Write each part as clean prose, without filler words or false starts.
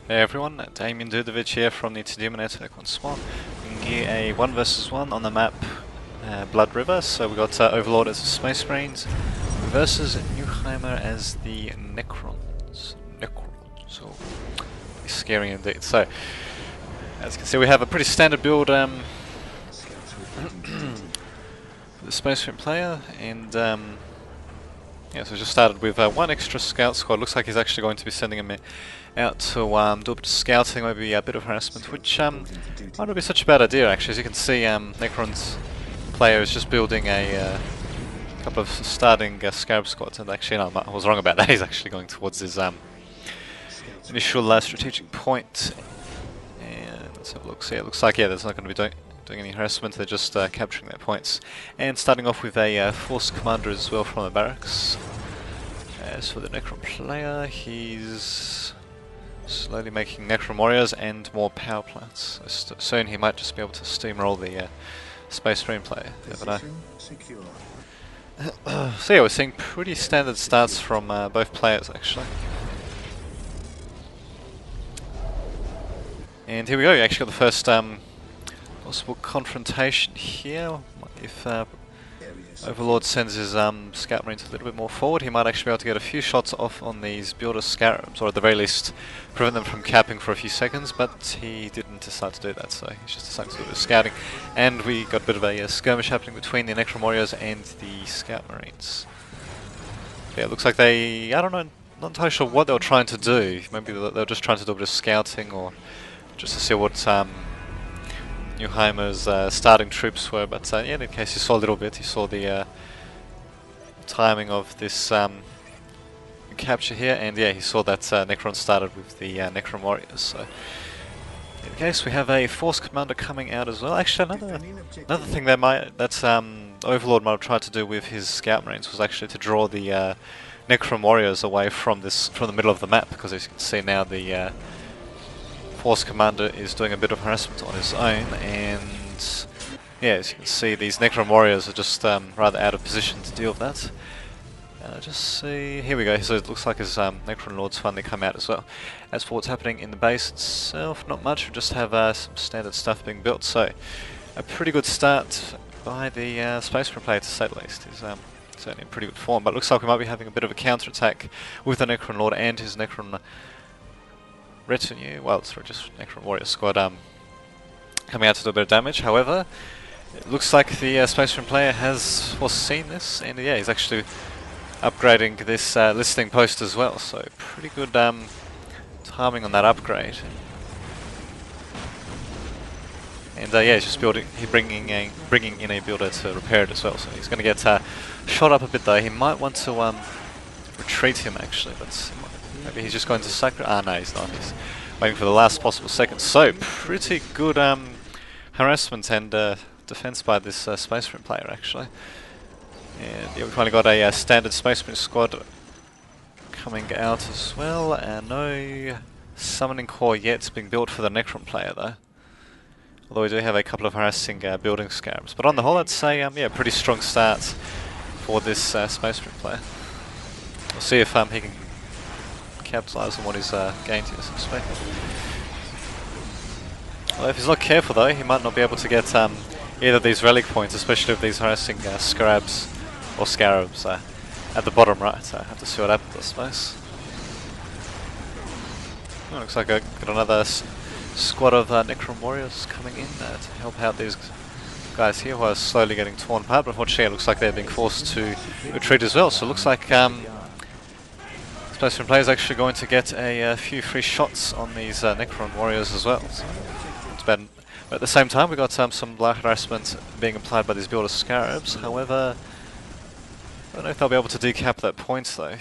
Hey everyone, Damien Dudovic here from the Tedium Network once more. Bringing you a 1 versus 1 on the map Blood River. So we got Overlord as the Space Marines versus Newheimer as the Necrons. So scary indeed. So as you can see, we have a pretty standard build for the Space Marine player, and yeah, so we just started with one extra scout squad. Looks like he's actually going to be sending him out to do a bit of scouting, maybe a bit of harassment, which might not be such a bad idea actually. As you can see, Necron's player is just building a couple of starting Scarab squads, and actually no, I was wrong about that. He's actually going towards his initial strategic point. And let's have a look. So yeah, it looks like there's not going to be doing any harassment. They're just capturing their points, and starting off with a force commander as well from the barracks. As for the Necron player, he's slowly making Necron warriors and more power plants. So soon he might just be able to steamroll the Space Marine player. Never know. So yeah, we're seeing pretty standard starts from both players actually. And here we go. You actually got the first possible confrontation here. If Overlord sends his Scout Marines a little bit more forward, he might actually be able to get a few shots off on these Builder Scarabs, or at the very least prevent them from capping for a few seconds, but he didn't decide to do that, so he's just decided to do a bit of scouting. And we got a bit of a skirmish happening between the Necron Warriors and the Scout Marines. Yeah, it looks like they, I don't know, not entirely sure what they were trying to do. Maybe they were just trying to do a bit of scouting, or just to see what Newheimer's starting troops were, but yeah, in any case, you saw a little bit. You saw the timing of this capture here, and yeah, he saw that Necron started with the Necron warriors. So, in any case, we have a force commander coming out as well. Actually, another thing that Overlord might have tried to do with his Scout Marines was actually to draw the Necron warriors away from the middle of the map, because as you can see now, the Force Commander is doing a bit of harassment on his own, and yeah, as you can see, these Necron Warriors are just rather out of position to deal with that. Just see, here we go, so it looks like his Necron Lords finally come out as well. As for what's happening in the base itself, not much, we just have some standard stuff being built, so a pretty good start by the Space Marine player, to say the least. He's certainly in pretty good form, but it looks like we might be having a bit of a counter-attack with the Necron Lord and his Necron retinue, well, it's just Necron Warrior squad coming out to do a bit of damage. However, it looks like the Space Marine player has foreseen this, and yeah, he's actually upgrading this listing post as well, so pretty good timing on that upgrade. And yeah, he's just bringing in a builder to repair it as well, so he's going to get shot up a bit though. He might want to retreat him actually, but maybe he's just going to sacrifice. No, he's not. He's waiting for the last possible second. So, pretty good harassment and defense by this Space Marine player, actually. And yeah, we finally got a standard Space Marine squad coming out as well. No summoning core yet being built for the Necron player, though. Although we do have a couple of harassing building scarabs. But on the whole, I'd say, yeah, pretty strong start for this Space Marine player. We'll see if he can capitalize on what he's gained here, so to speak. Well, if he's not careful though, he might not be able to get either of these relic points, especially if these harassing scarabs at the bottom right. So I have to see what happens, I suppose. Oh, looks like I got another squad of Necron warriors coming in to help out these guys here who are slowly getting torn apart, but unfortunately it looks like they're being forced to retreat as well. So it looks like Space Marine player is actually going to get a few free shots on these Necron warriors as well. So it's bad. But at the same time, we got some light harassment being applied by these Builder Scarabs. However, I don't know if they'll be able to decap that point though.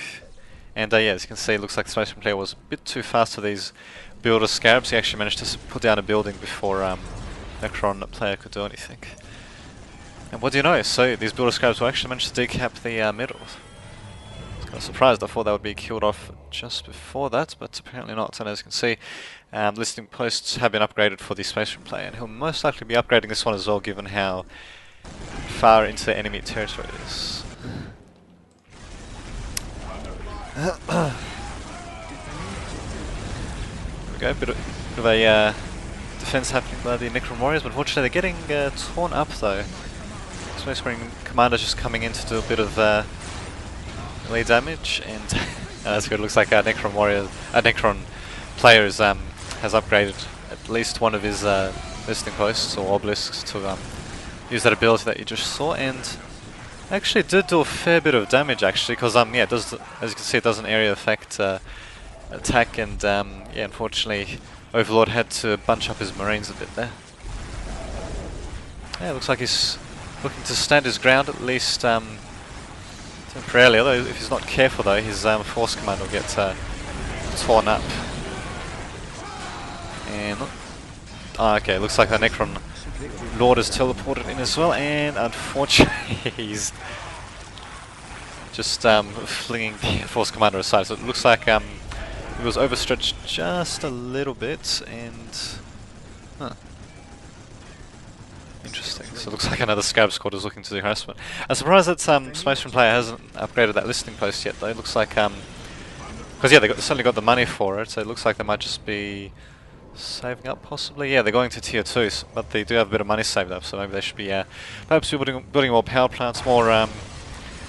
And yeah, as you can see, it looks like the Space Marine player was a bit too fast for these Builder Scarabs. He actually managed to put down a building before Necron player could do anything. And what do you know? So these Builder Scarabs will actually manage to decap the middle. I was surprised. I thought that would be killed off just before that, but apparently not. And as you can see, listing posts have been upgraded for the Space Marine player, and he'll most likely be upgrading this one as well, given how far into enemy territory it is. go. Bit of a defense happening by the Necron Warriors, but unfortunately they're getting torn up though. Space Marine Commander's just coming in to do a bit of melee damage, and that's good. Looks like our Necron Warrior, Necron player has upgraded at least one of his listening posts or obelisks to use that ability that you just saw, and actually did do a fair bit of damage actually, because yeah, it does, as you can see, it does an area effect attack, and yeah, unfortunately Overlord had to bunch up his Marines a bit there. Yeah, it looks like he's looking to stand his ground at least temporarily, although if he's not careful though, his Force Command will get torn up. And okay, looks like the Necron Lord is teleported in as well, and unfortunately he's just flinging the Force Commander aside. So it looks like he was overstretched just a little bit, and interesting. So it looks like another Scab squad is looking to do harassment. I'm surprised that Space Marine player hasn't upgraded that listening post yet though. It looks like, because yeah, they certainly got the money for it, so it looks like they might just be saving up possibly. Yeah, they're going to tier 2, but they do have a bit of money saved up, so maybe they should be perhaps building more power plants, more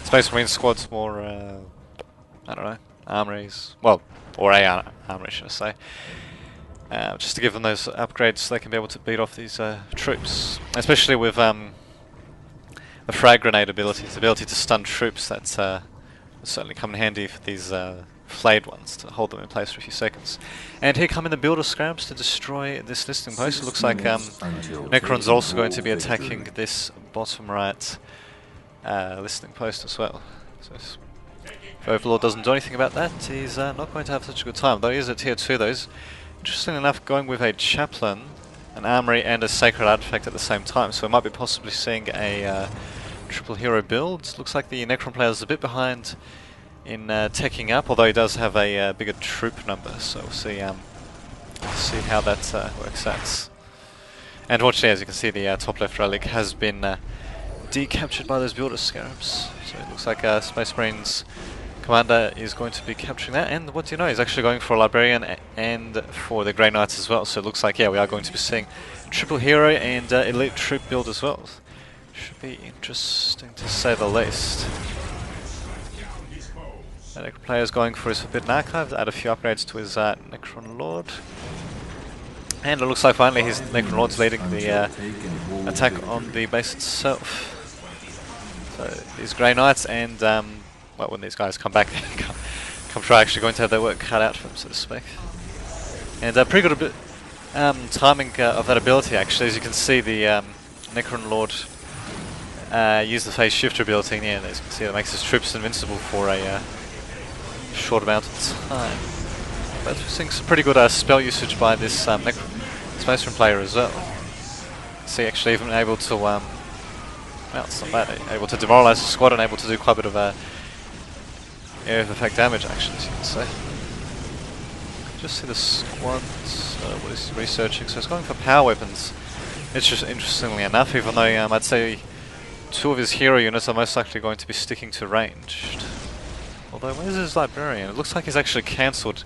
Space Marine squads, more I don't know, armories, well, or a armory should I say, just to give them those upgrades so they can be able to beat off these troops, especially with the frag grenade ability, the ability to stun troops. That's will certainly come in handy for these flayed ones, to hold them in place for a few seconds. And here come in the builder scrams to destroy this listening post. It looks like Necron's also going to be attacking this bottom right listening post as well. So if Overlord doesn't do anything about that, he's not going to have such a good time. Though he is at tier 2 though. He's, interestingly enough, going with a chaplain, an armory and a sacred artifact at the same time, so we might be possibly seeing a triple hero build. Looks like the Necron player is a bit behind in teching up, although he does have a bigger troop number, so we'll see how that works out. And unfortunately, as you can see, the top left relic has been decaptured by those builder scarabs, so it looks like Space Marine's commander is going to be capturing that, and what do you know, he's actually going for a Librarian and for the Grey Knights as well, so it looks like, yeah, we are going to be seeing triple hero and elite troop build as well. Should be interesting to say the least. The Necron player is going for his Forbidden Archive to add a few upgrades to his Necron Lord. And it looks like finally his Necron Lord's leading the attack on the base itself. So these Grey Knights and, well, when these guys come back, come try, actually going to have their work cut out for them, so to speak. And pretty good timing of that ability actually. As you can see, the Necron Lord use the phase shifter ability, and yeah, as you can see, that makes his troops invincible for a short amount of time. But we're seeing some pretty good spell usage by this Space Marine player as well. See, actually even able to, well, it's not bad, able to demoralize the squad and able to do quite a bit of area of effect damage actually, as you can see. Just see the squad, what is he researching, so he's going for power weapons. It's just interestingly enough, even though I'd say 2 of his hero units are most likely going to be sticking to ranged. Although, where's his Librarian? It looks like he's actually cancelled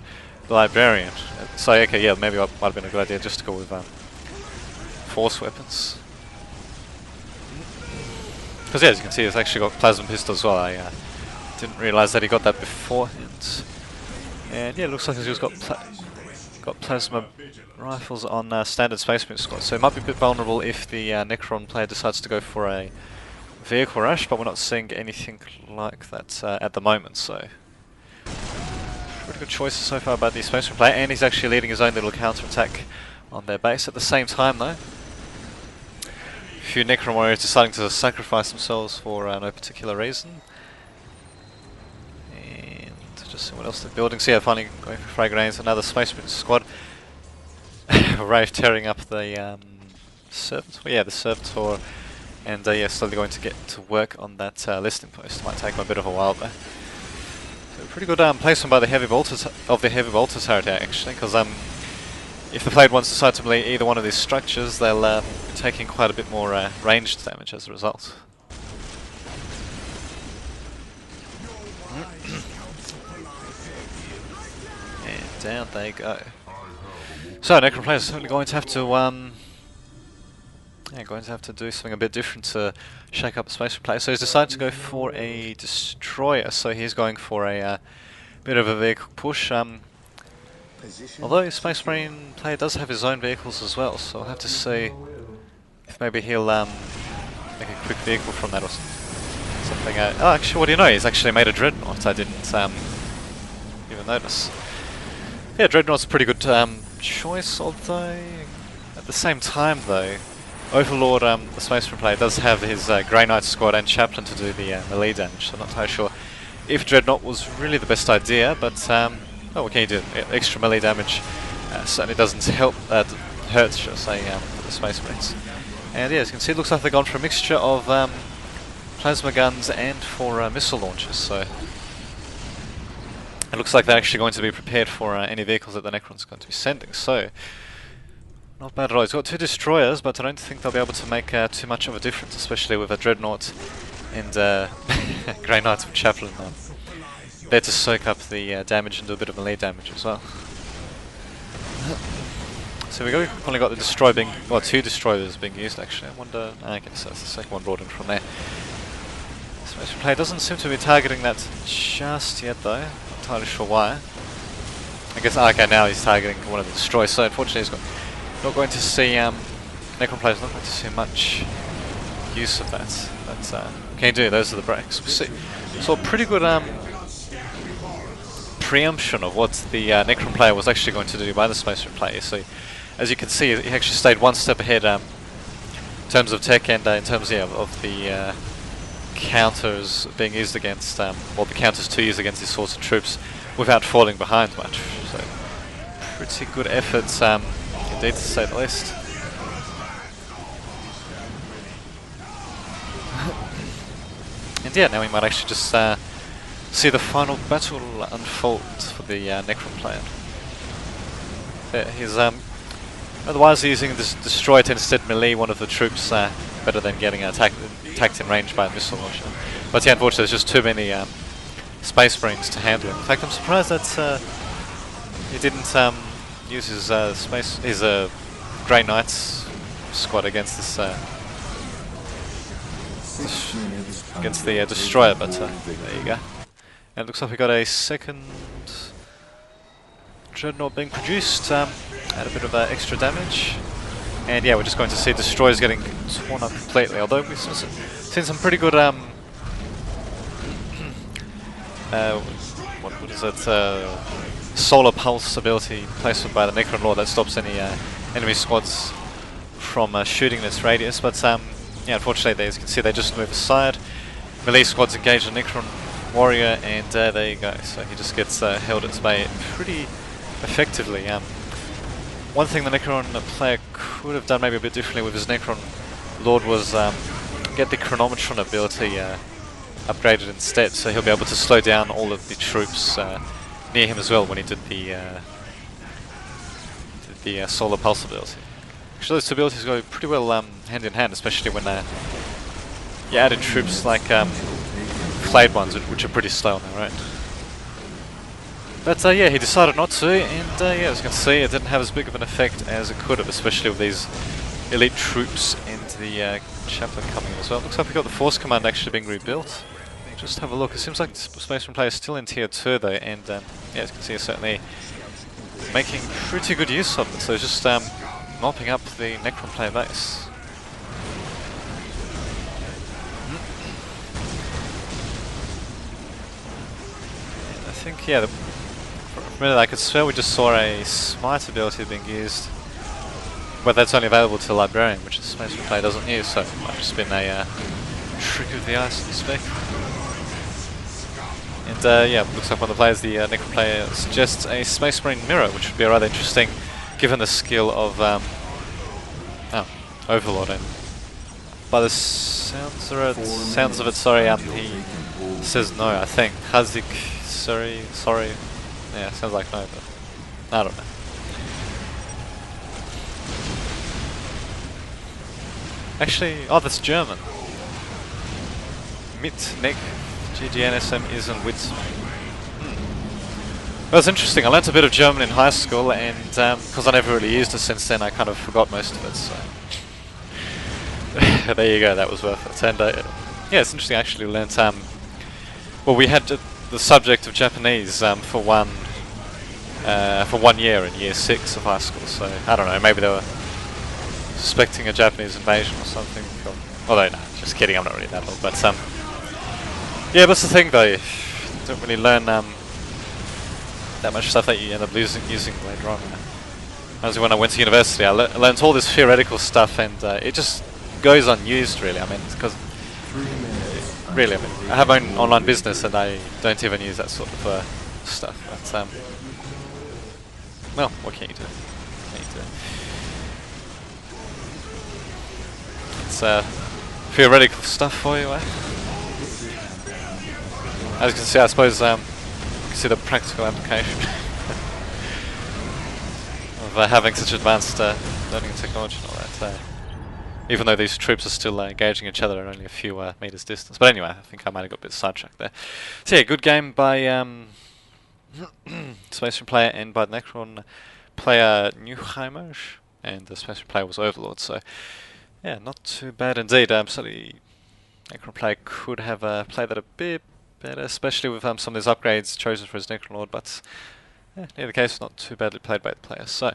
the Librarian. So, okay, yeah, maybe it might have been a good idea just to go with force weapons. Because, yeah, as you can see, he's actually got Plasma Pistol as well. I didn't realise that he got that beforehand. And, yeah, it looks like he's just got Plasma Rifles on standard Space Marine squad. So, it might be a bit vulnerable if the Necron player decides to go for a vehicle rush, but we're not seeing anything like that at the moment, so pretty good choices so far by the Space Marine player, and he's actually leading his own little counter-attack on their base. At the same time though, a few Necron warriors deciding to sacrifice themselves for no particular reason. And just see what else they're building. So yeah, finally going for frag grenades, another Space Marine squad. Rave tearing up the Servitor, well, yeah, the Servitor. And yeah, slowly going to get to work on that listening post. Might take him a bit of a while there. So pretty good placement by the heavy bolter turret actually, because if the played ones decide to melee either one of these structures, they'll be taking quite a bit more ranged damage as a result. And down they go. So Necron player is certainly going to have to going to have to do something a bit different to shake up the Space Marine player. So he's decided to go for a destroyer. So he's going for a bit of a vehicle push. Although his Space Marine player does have his own vehicles as well, so I'll have to see if maybe he'll make a quick vehicle from that or something. Oh, actually, what do you know? He's actually made a Dreadnought. I didn't even notice. Yeah, Dreadnought's a pretty good choice, although at the same time, though, Overlord, the Space Marine player, does have his Grey Knight squad and Chaplain to do the melee damage, so I'm not entirely sure if Dreadnought was really the best idea, but oh, what can you do? Extra melee damage certainly doesn't help, hurt, should I say, for the Space Marines. And yeah, as you can see, it looks like they've gone for a mixture of plasma guns and for missile launchers, so it looks like they're actually going to be prepared for any vehicles that the Necron's going to be sending, so not bad at all. He's got 2 destroyers, but I don't think they'll be able to make too much of a difference, especially with a Dreadnought and Grey Knights with Chaplain there to soak up the damage and do a bit of melee damage as well. So we've only got the destroyer being, well, 2 destroyers being used actually. I wonder, okay, so that's the second one brought in from there. Space Marine player doesn't seem to be targeting that just yet though, not entirely sure why. I guess, okay, now he's targeting one of the destroyers, so unfortunately he's not going to see, Necron player's not going to see much use of that. But can you do, those are the breaks. We saw a pretty good preemption of what the Necron player was actually going to do by the Space Marine player. So as you can see, he actually stayed one step ahead in terms of tech and in terms of the counters being used against, or the counters to use against these sorts of troops without falling behind much. So pretty good efforts indeed, to say the least. And yeah, now we might actually just see the final battle unfold for the Necron player. Yeah, he's otherwise using this destroyer to instead melee one of the troops better than getting attacked in range by a missile launcher. But yeah, unfortunately there's just too many Space Marines to handle him. In fact, I'm surprised that he didn't use his Grey Knights squad against this against the destroyer, but there you go. And it looks like we got a second Dreadnought being produced, at a bit of extra damage. And yeah, we're just going to see destroyers getting torn up completely, although we've seen some pretty good what is it, solar pulse ability placement by the Necron Lord that stops any enemy squads from shooting this radius, but yeah, unfortunately, as you can see, they just move aside. Melee squads engage the Necron warrior, and there you go. So he just gets held at bay pretty effectively. One thing the Necron player could have done maybe a bit differently with his Necron Lord was get the Chronometron ability upgraded instead, so he'll be able to slow down all of the troops near him as well when he did the solar pulse ability. Actually, those two abilities go pretty well hand in hand, especially when you add in troops like flayed ones, which are pretty slow on their own. But yeah, he decided not to, and yeah, as you can see, it didn't have as big of an effect as it could have, especially with these elite troops and the chaplain coming in as well. Looks like we got the force command actually being rebuilt. Just have a look. It seems like the Space Marine player is still in tier 2 though, and yeah, as you can see, he's certainly making pretty good use of it. So just mopping up the Necron player base. I think, yeah, for a minute I could swear we just saw a smite ability being used, but that's only available to Librarian, which the Space Marine player doesn't use, so it might have just been a trick of the eye, so to speak. And yeah, looks like one of the players, the Necron player, suggests a Space Marine mirror, which would be rather interesting given the skill of Overlord. And by the sounds of it, sorry, he says no, I think. Hazik, sorry. Yeah, sounds like no, but I don't know. Actually, oh, that's German. Mit Nick GGNSM isn't with. Well, it's interesting. I learnt a bit of German in high school, and because I never really used it since then, I kind of forgot most of it. So there you go. That was worth it. And yeah, it's interesting. I actually learnt. Well, we had the subject of Japanese for 1 year in year 6 of high school. So I don't know. Maybe they were suspecting a Japanese invasion or something. Although, no, just kidding. I'm not really that old. But yeah, that's the thing though. You don't really learn that much stuff that you end up using later on. As when I went to university, I learned all this theoretical stuff, and it just goes unused, really. I mean, because really, I mean, I have my own online business, and I don't even use that sort of stuff. But well, what can you do? What can you do? It's theoretical stuff for you, eh? As you can see, I suppose. You can see the practical application of having such advanced learning technology and all that. Even though these troops are still engaging each other at only a few meters distance. But anyway, I think I might have got a bit sidetracked there. So yeah, good game by Space Player and by the Necron player Newheimer, and the Space player was Overlord. So yeah, not too bad indeed. Certainly, Necron player could have played that a bit better, especially with some of these upgrades chosen for his Necron Lord, but yeah, in either case, not too badly played by the players. So,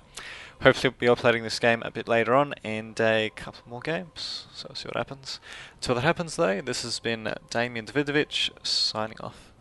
hopefully we'll be uploading this game a bit later on, and a couple more games, so we'll see what happens. Until that happens though, this has been Damien Davidovich, signing off.